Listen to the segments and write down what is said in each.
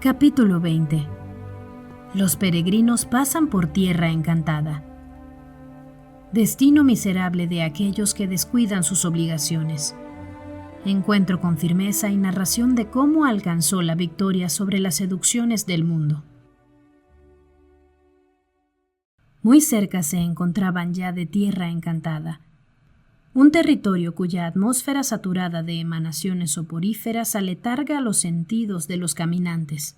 Capítulo 20. Los peregrinos pasan por tierra encantada. Destino miserable de aquellos que descuidan sus obligaciones. Encuentro con firmeza y narración de cómo alcanzó la victoria sobre las seducciones del mundo. Muy cerca se encontraban ya de tierra encantada, un territorio cuya atmósfera saturada de emanaciones soporíferas aletarga los sentidos de los caminantes.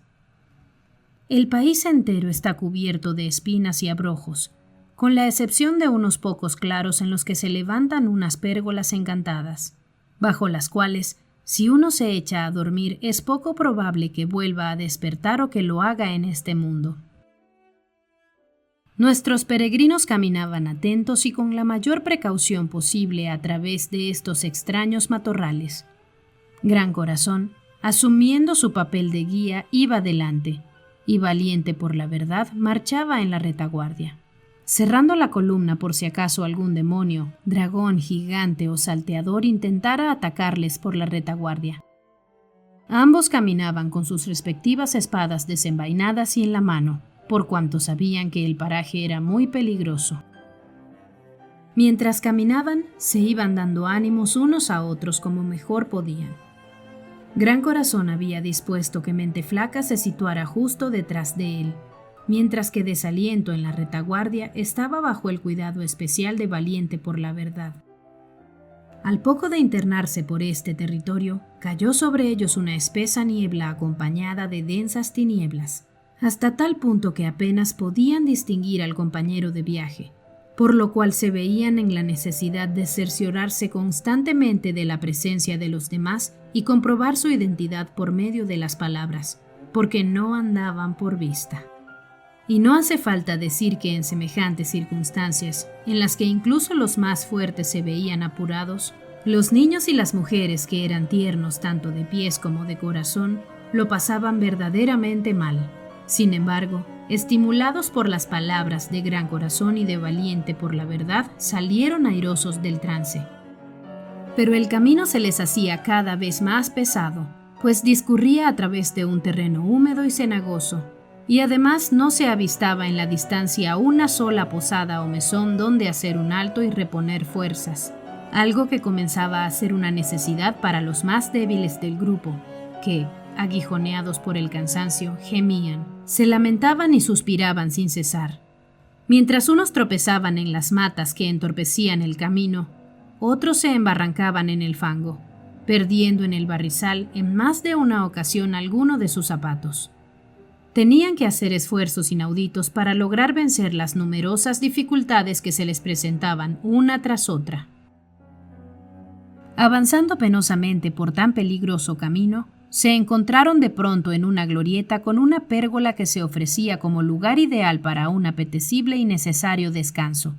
El país entero está cubierto de espinas y abrojos, con la excepción de unos pocos claros en los que se levantan unas pérgolas encantadas, bajo las cuales, si uno se echa a dormir, es poco probable que vuelva a despertar o que lo haga en este mundo. Nuestros peregrinos caminaban atentos y con la mayor precaución posible a través de estos extraños matorrales. Gran Corazón, asumiendo su papel de guía, iba delante, y valiente por la verdad, marchaba en la retaguardia, cerrando la columna por si acaso algún demonio, dragón, gigante o salteador intentara atacarles por la retaguardia. Ambos caminaban con sus respectivas espadas desenvainadas y en la mano, por cuanto sabían que el paraje era muy peligroso. Mientras caminaban, se iban dando ánimos unos a otros como mejor podían. Gran Corazón había dispuesto que Mente Flaca se situara justo detrás de él, mientras que Desaliento en la retaguardia estaba bajo el cuidado especial de Valiente por la verdad. Al poco de internarse por este territorio, cayó sobre ellos una espesa niebla acompañada de densas tinieblas, hasta tal punto que apenas podían distinguir al compañero de viaje, por lo cual se veían en la necesidad de cerciorarse constantemente de la presencia de los demás y comprobar su identidad por medio de las palabras, porque no andaban por vista. Y no hace falta decir que en semejantes circunstancias, en las que incluso los más fuertes se veían apurados, los niños y las mujeres que eran tiernos tanto de pies como de corazón, lo pasaban verdaderamente mal. Sin embargo, estimulados por las palabras de Gran Corazón y de Valiente por la verdad, salieron airosos del trance. Pero el camino se les hacía cada vez más pesado, pues discurría a través de un terreno húmedo y cenagoso, y además no se avistaba en la distancia una sola posada o mesón donde hacer un alto y reponer fuerzas, algo que comenzaba a ser una necesidad para los más débiles del grupo, que, aguijoneados por el cansancio, gemían, se lamentaban y suspiraban sin cesar. Mientras unos tropezaban en las matas que entorpecían el camino, otros se embarrancaban en el fango, perdiendo en el barrizal en más de una ocasión alguno de sus zapatos. Tenían que hacer esfuerzos inauditos para lograr vencer las numerosas dificultades que se les presentaban una tras otra. Avanzando penosamente por tan peligroso camino, se encontraron de pronto en una glorieta con una pérgola que se ofrecía como lugar ideal para un apetecible y necesario descanso.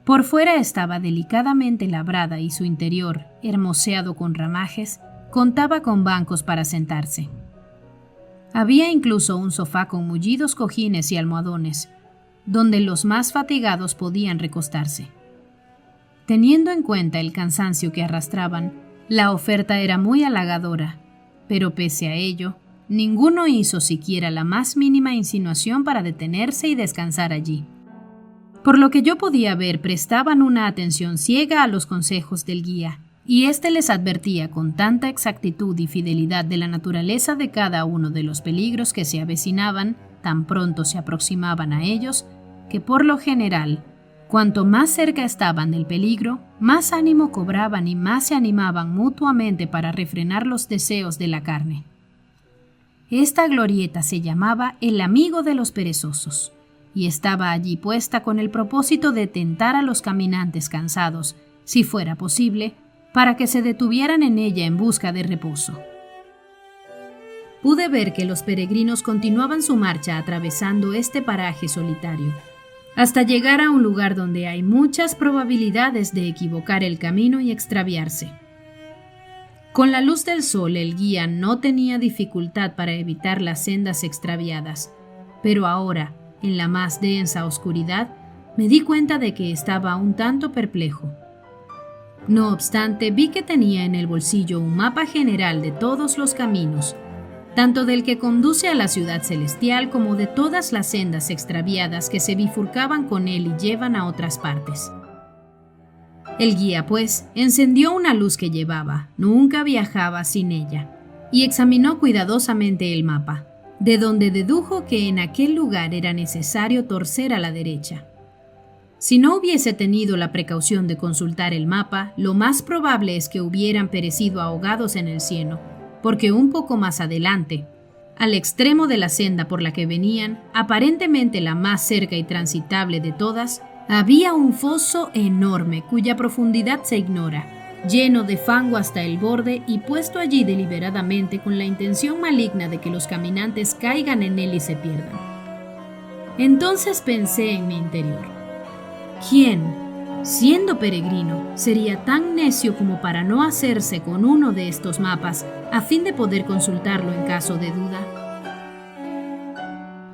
Por fuera estaba delicadamente labrada y su interior, hermoseado con ramajes, contaba con bancos para sentarse. Había incluso un sofá con mullidos cojines y almohadones, donde los más fatigados podían recostarse. Teniendo en cuenta el cansancio que arrastraban, la oferta era muy halagadora, pero pese a ello, ninguno hizo siquiera la más mínima insinuación para detenerse y descansar allí. Por lo que yo podía ver, prestaban una atención ciega a los consejos del guía, y éste les advertía con tanta exactitud y fidelidad de la naturaleza de cada uno de los peligros que se avecinaban, tan pronto se aproximaban a ellos, que por lo general, cuanto más cerca estaban del peligro, más ánimo cobraban y más se animaban mutuamente para refrenar los deseos de la carne. Esta glorieta se llamaba El Amigo de los Perezosos, y estaba allí puesta con el propósito de tentar a los caminantes cansados, si fuera posible, para que se detuvieran en ella en busca de reposo. Pude ver que los peregrinos continuaban su marcha atravesando este paraje solitario, hasta llegar a un lugar donde hay muchas probabilidades de equivocar el camino y extraviarse. Con la luz del sol el guía no tenía dificultad para evitar las sendas extraviadas, pero ahora, en la más densa oscuridad, me di cuenta de que estaba un tanto perplejo. No obstante, vi que tenía en el bolsillo un mapa general de todos los caminos, tanto del que conduce a la ciudad celestial como de todas las sendas extraviadas que se bifurcaban con él y llevan a otras partes. El guía, pues, encendió una luz que llevaba, nunca viajaba sin ella, y examinó cuidadosamente el mapa, de donde dedujo que en aquel lugar era necesario torcer a la derecha. Si no hubiese tenido la precaución de consultar el mapa, lo más probable es que hubieran perecido ahogados en el cieno, porque un poco más adelante, al extremo de la senda por la que venían, aparentemente la más cerca y transitable de todas, había un foso enorme cuya profundidad se ignora, lleno de fango hasta el borde y puesto allí deliberadamente con la intención maligna de que los caminantes caigan en él y se pierdan. Entonces pensé en mi interior: ¿quién, siendo peregrino, sería tan necio como para no hacerse con uno de estos mapas a fin de poder consultarlo en caso de duda?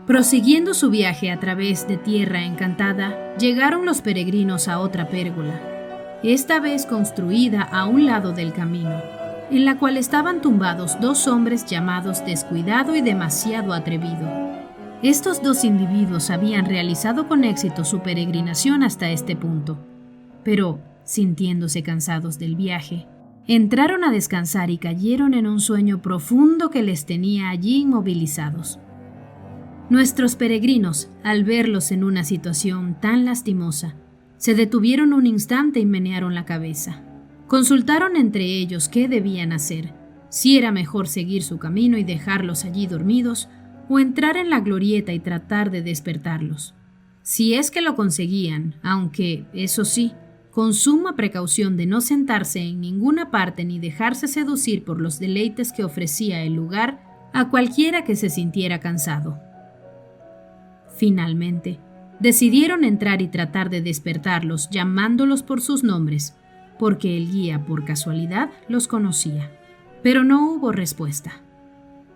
Prosiguiendo su viaje a través de Tierra Encantada, llegaron los peregrinos a otra pérgola, esta vez construida a un lado del camino, en la cual estaban tumbados dos hombres llamados Descuidado y Demasiado Atrevido. Estos dos individuos habían realizado con éxito su peregrinación hasta este punto, pero, sintiéndose cansados del viaje, entraron a descansar y cayeron en un sueño profundo que les tenía allí inmovilizados. Nuestros peregrinos, al verlos en una situación tan lastimosa, se detuvieron un instante y menearon la cabeza. Consultaron entre ellos qué debían hacer, si era mejor seguir su camino y dejarlos allí dormidos, o entrar en la glorieta y tratar de despertarlos. Si es que lo conseguían, aunque, eso sí, con suma precaución de no sentarse en ninguna parte ni dejarse seducir por los deleites que ofrecía el lugar a cualquiera que se sintiera cansado. Finalmente, decidieron entrar y tratar de despertarlos llamándolos por sus nombres, porque el guía, por casualidad, los conocía. Pero no hubo respuesta.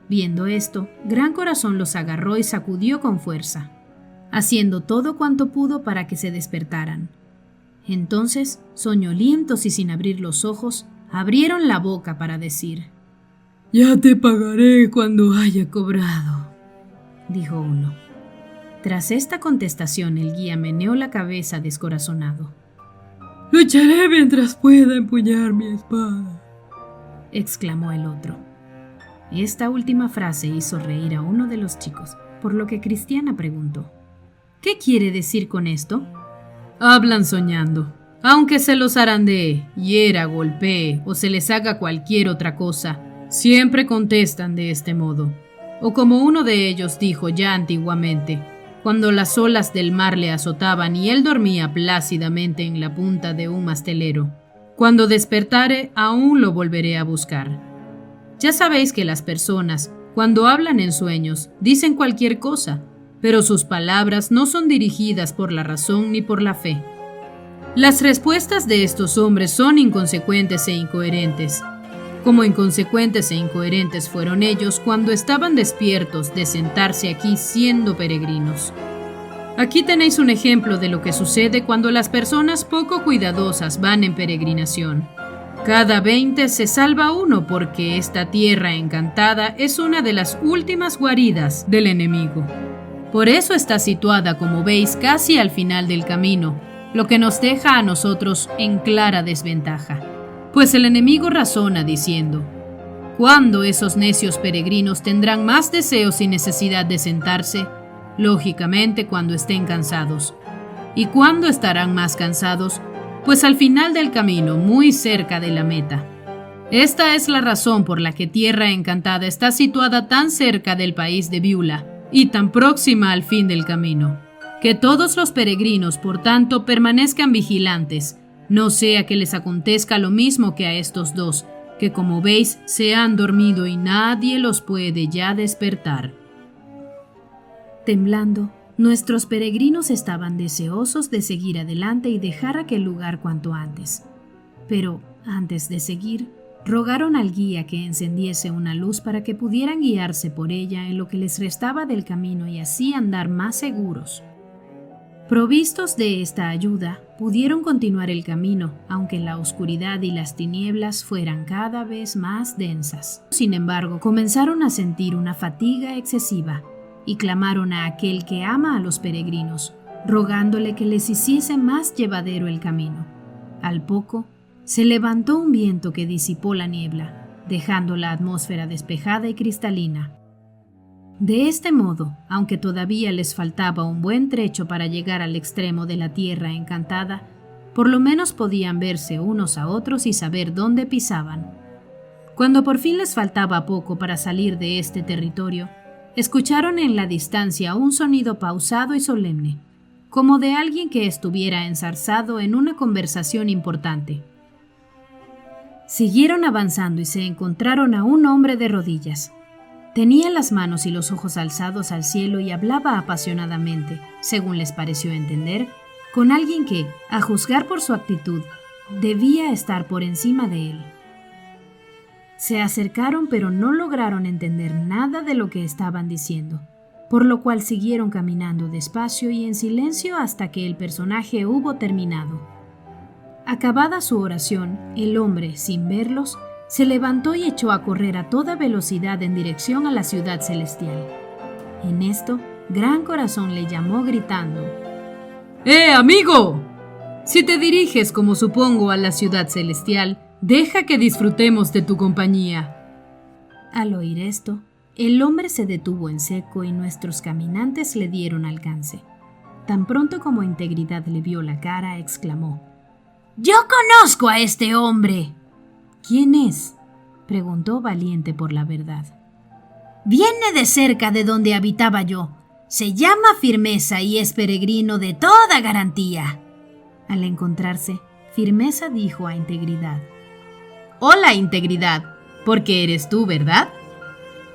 Viendo esto, Gran Corazón los agarró y sacudió con fuerza, haciendo todo cuanto pudo para que se despertaran. Entonces, soñolientos y sin abrir los ojos, abrieron la boca para decir: «Ya te pagaré cuando haya cobrado», dijo uno. Tras esta contestación, el guía meneó la cabeza descorazonado. «Lucharé mientras pueda empuñar mi espada», exclamó el otro. Esta última frase hizo reír a uno de los chicos, por lo que Cristiana preguntó: «¿Qué quiere decir con esto?» «Hablan soñando. Aunque se los zarandee, hiera, golpee o se les haga cualquier otra cosa, siempre contestan de este modo. O como uno de ellos dijo ya antiguamente, cuando las olas del mar le azotaban y él dormía plácidamente en la punta de un mastelero: cuando despertare, aún lo volveré a buscar». Ya sabéis que las personas, cuando hablan en sueños, dicen cualquier cosa, pero sus palabras no son dirigidas por la razón ni por la fe. Las respuestas de estos hombres son inconsecuentes e incoherentes, como inconsecuentes e incoherentes fueron ellos cuando estaban despiertos de sentarse aquí siendo peregrinos. Aquí tenéis un ejemplo de lo que sucede cuando las personas poco cuidadosas van en peregrinación. Cada 20 se salva uno porque esta tierra encantada es una de las últimas guaridas del enemigo. Por eso está situada, como veis, casi al final del camino, lo que nos deja a nosotros en clara desventaja. Pues el enemigo razona diciendo: ¿cuándo esos necios peregrinos tendrán más deseos y necesidad de sentarse? Lógicamente cuando estén cansados. ¿Y cuándo estarán más cansados? Pues al final del camino, muy cerca de la meta. Esta es la razón por la que Tierra Encantada está situada tan cerca del país de Beulah y tan próxima al fin del camino. Que todos los peregrinos, por tanto, permanezcan vigilantes, no sea que les acontezca lo mismo que a estos dos, que como veis se han dormido y nadie los puede ya despertar. Temblando, nuestros peregrinos estaban deseosos de seguir adelante y dejar aquel lugar cuanto antes. Pero, antes de seguir, rogaron al guía que encendiese una luz para que pudieran guiarse por ella en lo que les restaba del camino y así andar más seguros. Provistos de esta ayuda, pudieron continuar el camino, aunque la oscuridad y las tinieblas fueran cada vez más densas. Sin embargo, comenzaron a sentir una fatiga excesiva y clamaron a aquel que ama a los peregrinos, rogándole que les hiciese más llevadero el camino. Al poco, se levantó un viento que disipó la niebla, dejando la atmósfera despejada y cristalina. De este modo, aunque todavía les faltaba un buen trecho para llegar al extremo de la tierra encantada, por lo menos podían verse unos a otros y saber dónde pisaban. Cuando por fin les faltaba poco para salir de este territorio, escucharon en la distancia un sonido pausado y solemne, como de alguien que estuviera enzarzado en una conversación importante. Siguieron avanzando y se encontraron a un hombre de rodillas. Tenía las manos y los ojos alzados al cielo y hablaba apasionadamente, según les pareció entender, con alguien que, a juzgar por su actitud, debía estar por encima de él. Se acercaron pero no lograron entender nada de lo que estaban diciendo, por lo cual siguieron caminando despacio y en silencio hasta que el personaje hubo terminado. Acabada su oración, el hombre, sin verlos, se levantó y echó a correr a toda velocidad en dirección a la ciudad celestial. En esto, Gran Corazón le llamó gritando: amigo! Si te diriges, como supongo, a la ciudad celestial, deja que disfrutemos de tu compañía. Al oír esto, el hombre se detuvo en seco y nuestros caminantes le dieron alcance. Tan pronto como Integridad le vio la cara, exclamó: ¡Yo conozco a este hombre! ¿Quién es?, preguntó Valiente por la verdad. Viene de cerca de donde habitaba yo. Se llama Firmeza y es peregrino de toda garantía. Al encontrarse, Firmeza dijo a Integridad: Hola, Integridad, porque eres tú, ¿verdad?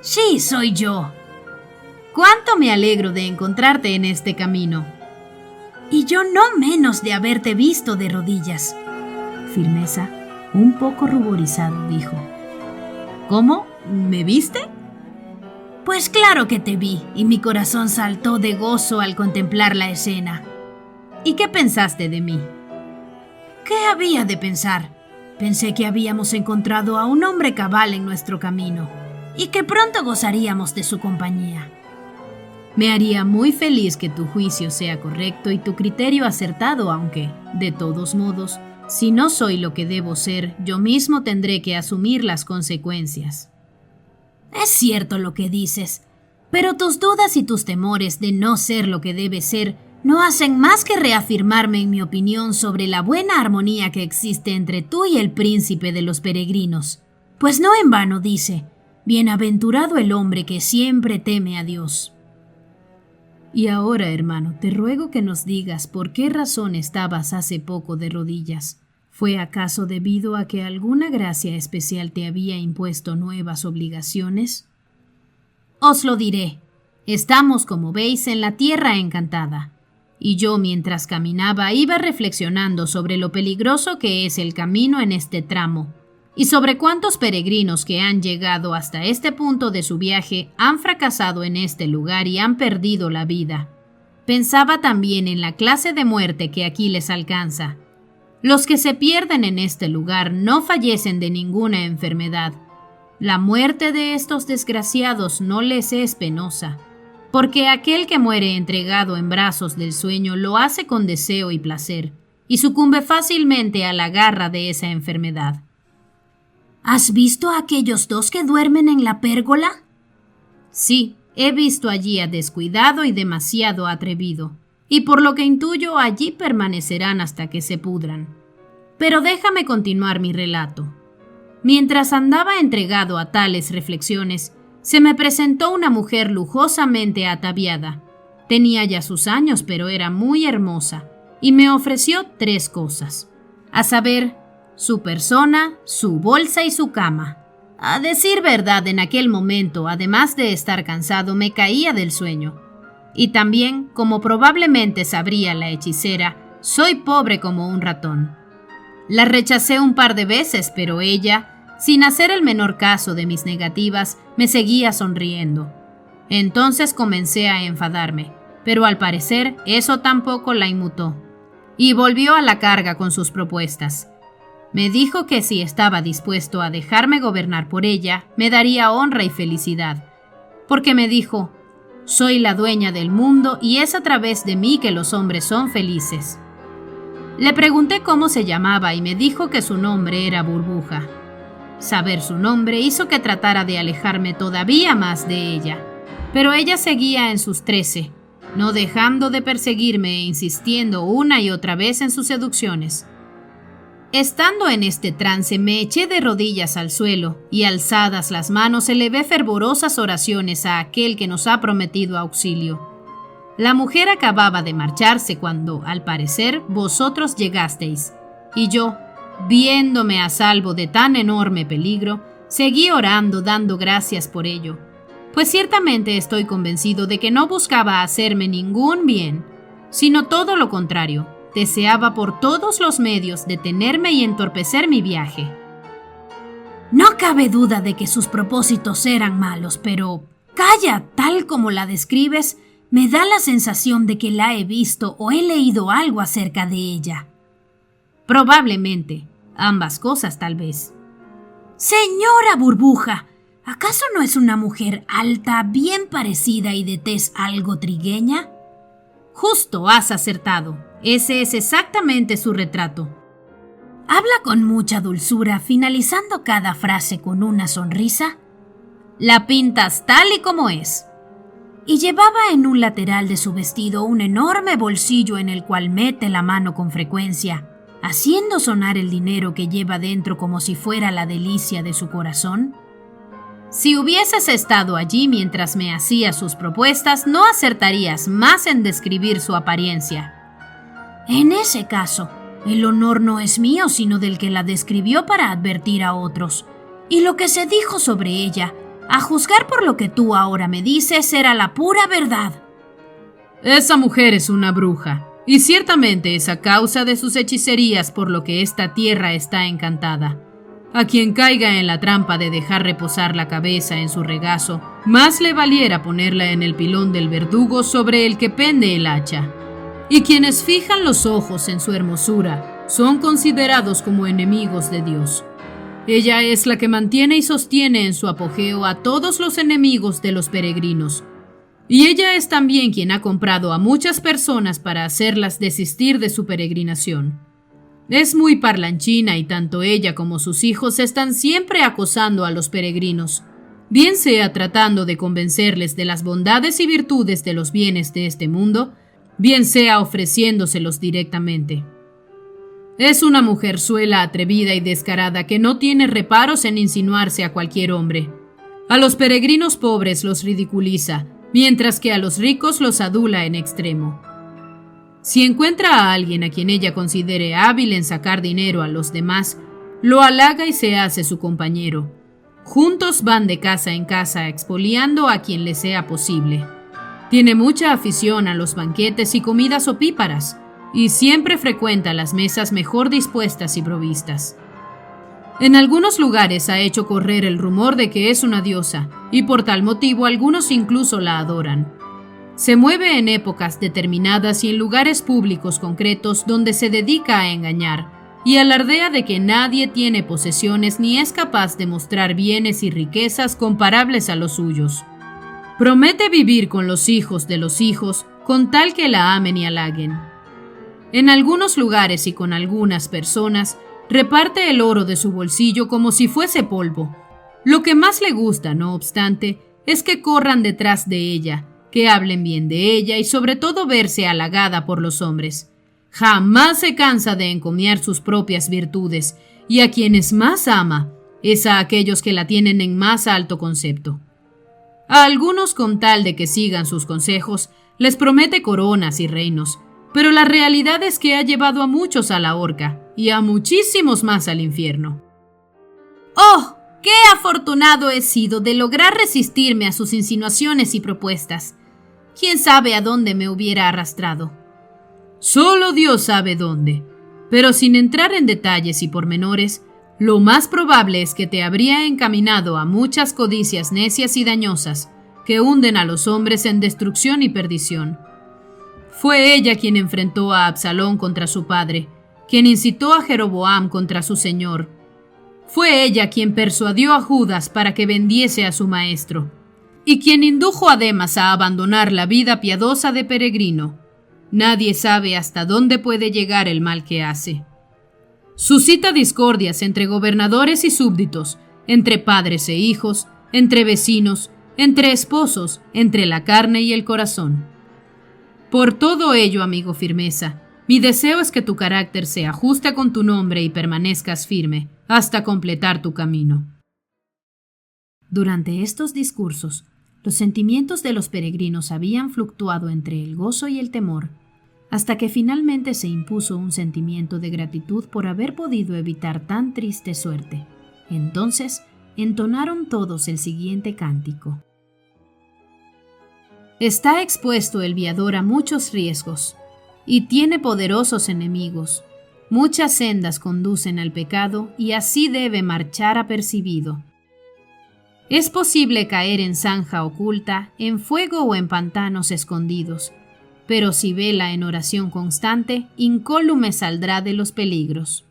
Sí, soy yo. Cuánto me alegro de encontrarte en este camino. Y yo no menos de haberte visto de rodillas. Firmeza, un poco ruborizado, dijo: ¿Cómo? ¿Me viste? Pues claro que te vi, y mi corazón saltó de gozo al contemplar la escena. ¿Y qué pensaste de mí? ¿Qué había de pensar? Pensé que habíamos encontrado a un hombre cabal en nuestro camino, y que pronto gozaríamos de su compañía. Me haría muy feliz que tu juicio sea correcto y tu criterio acertado, aunque, de todos modos, si no soy lo que debo ser, yo mismo tendré que asumir las consecuencias. Es cierto lo que dices, pero tus dudas y tus temores de no ser lo que debe ser no hacen más que reafirmarme en mi opinión sobre la buena armonía que existe entre tú y el príncipe de los peregrinos. Pues no en vano dice: bienaventurado el hombre que siempre teme a Dios. Y ahora, hermano, te ruego que nos digas por qué razón estabas hace poco de rodillas. ¿Fue acaso debido a que alguna gracia especial te había impuesto nuevas obligaciones? Os lo diré. Estamos, como veis, en la tierra encantada. Y yo, mientras caminaba, iba reflexionando sobre lo peligroso que es el camino en este tramo, y sobre cuántos peregrinos que han llegado hasta este punto de su viaje han fracasado en este lugar y han perdido la vida. Pensaba también en la clase de muerte que aquí les alcanza. Los que se pierden en este lugar no fallecen de ninguna enfermedad. La muerte de estos desgraciados no les es penosa, porque aquel que muere entregado en brazos del sueño lo hace con deseo y placer, y sucumbe fácilmente a la garra de esa enfermedad. ¿Has visto a aquellos dos que duermen en la pérgola? Sí, he visto allí a Descuidado y Demasiado Atrevido, y por lo que intuyo allí permanecerán hasta que se pudran. Pero déjame continuar mi relato. Mientras andaba entregado a tales reflexiones, se me presentó una mujer lujosamente ataviada. Tenía ya sus años, pero era muy hermosa, y me ofreció 3 cosas, a saber, su persona, su bolsa y su cama. A decir verdad, en aquel momento, además de estar cansado, me caía del sueño. Y también, como probablemente sabría la hechicera, soy pobre como un ratón. La rechacé un par de veces, pero ella, sin hacer el menor caso de mis negativas, me seguía sonriendo. Entonces comencé a enfadarme, pero al parecer eso tampoco la inmutó, y volvió a la carga con sus propuestas. Me dijo que si estaba dispuesto a dejarme gobernar por ella, me daría honra y felicidad, porque me dijo: soy la dueña del mundo y es a través de mí que los hombres son felices. Le pregunté cómo se llamaba y me dijo que su nombre era Burbuja. Saber su nombre hizo que tratara de alejarme todavía más de ella, pero ella seguía en sus 13, no dejando de perseguirme e insistiendo una y otra vez en sus seducciones. Estando en este trance me eché de rodillas al suelo y alzadas las manos elevé fervorosas oraciones a aquel que nos ha prometido auxilio. La mujer acababa de marcharse cuando, al parecer, vosotros llegasteis, y yo, viéndome a salvo de tan enorme peligro, seguí orando dando gracias por ello, pues ciertamente estoy convencido de que no buscaba hacerme ningún bien, sino todo lo contrario. Deseaba por todos los medios detenerme y entorpecer mi viaje. No cabe duda de que sus propósitos eran malos, pero calla, tal como la describes, me da la sensación de que la he visto o he leído algo acerca de ella. Probablemente, ambas cosas tal vez. Señora Burbuja, ¿acaso no es una mujer alta, bien parecida y de tez algo trigueña? Justo has acertado. Ese es exactamente su retrato. ¿Habla con mucha dulzura, finalizando cada frase con una sonrisa? La pintas tal y como es. Y llevaba en un lateral de su vestido un enorme bolsillo en el cual mete la mano con frecuencia, haciendo sonar el dinero que lleva dentro como si fuera la delicia de su corazón. Si hubieses estado allí mientras me hacía sus propuestas, no acertarías más en describir su apariencia. En ese caso, el honor no es mío, sino del que la describió para advertir a otros. Y lo que se dijo sobre ella, a juzgar por lo que tú ahora me dices, era la pura verdad. Esa mujer es una bruja, y ciertamente es a causa de sus hechicerías por lo que esta tierra está encantada. A quien caiga en la trampa de dejar reposar la cabeza en su regazo, más le valiera ponerla en el pilón del verdugo sobre el que pende el hacha. Y quienes fijan los ojos en su hermosura son considerados como enemigos de Dios. Ella es la que mantiene y sostiene en su apogeo a todos los enemigos de los peregrinos. Y ella es también quien ha comprado a muchas personas para hacerlas desistir de su peregrinación. Es muy parlanchina y tanto ella como sus hijos están siempre acosando a los peregrinos, bien sea tratando de convencerles de las bondades y virtudes de los bienes de este mundo, bien sea ofreciéndoselos directamente. Es una mujerzuela atrevida y descarada que no tiene reparos en insinuarse a cualquier hombre. A los peregrinos pobres los ridiculiza, mientras que a los ricos los adula en extremo. Si encuentra a alguien a quien ella considere hábil en sacar dinero a los demás, lo halaga y se hace su compañero. Juntos van de casa en casa expoliando a quien le sea posible. Tiene mucha afición a los banquetes y comidas opíparas, y siempre frecuenta las mesas mejor dispuestas y provistas. En algunos lugares ha hecho correr el rumor de que es una diosa, y por tal motivo algunos incluso la adoran. Se mueve en épocas determinadas y en lugares públicos concretos donde se dedica a engañar, y alardea de que nadie tiene posesiones ni es capaz de mostrar bienes y riquezas comparables a los suyos. Promete vivir con los hijos de los hijos, con tal que la amen y halaguen. En algunos lugares y con algunas personas, reparte el oro de su bolsillo como si fuese polvo. Lo que más le gusta, no obstante, es que corran detrás de ella, que hablen bien de ella y sobre todo verse halagada por los hombres. Jamás se cansa de encomiar sus propias virtudes, y a quienes más ama es a aquellos que la tienen en más alto concepto. A algunos, con tal de que sigan sus consejos, les promete coronas y reinos, pero la realidad es que ha llevado a muchos a la horca y a muchísimos más al infierno. ¡Oh! ¡Qué afortunado he sido de lograr resistirme a sus insinuaciones y propuestas! ¿Quién sabe a dónde me hubiera arrastrado? Solo Dios sabe dónde, pero sin entrar en detalles y pormenores, lo más probable es que te habría encaminado a muchas codicias necias y dañosas que hunden a los hombres en destrucción y perdición. Fue ella quien enfrentó a Absalón contra su padre, quien incitó a Jeroboam contra su señor. Fue ella quien persuadió a Judas para que vendiese a su maestro, y quien indujo a Demas a abandonar la vida piadosa de peregrino. Nadie sabe hasta dónde puede llegar el mal que hace. Suscita discordias entre gobernadores y súbditos, entre padres e hijos, entre vecinos, entre esposos, entre la carne y el corazón. Por todo ello, amigo Firmeza, mi deseo es que tu carácter se ajuste con tu nombre y permanezcas firme hasta completar tu camino. Durante estos discursos, los sentimientos de los peregrinos habían fluctuado entre el gozo y el temor, hasta que finalmente se impuso un sentimiento de gratitud por haber podido evitar tan triste suerte. Entonces, entonaron todos el siguiente cántico. Está expuesto el viador a muchos riesgos, y tiene poderosos enemigos. Muchas sendas conducen al pecado, y así debe marchar apercibido. Es posible caer en zanja oculta, en fuego o en pantanos escondidos, pero si vela en oración constante, incólume saldrá de los peligros.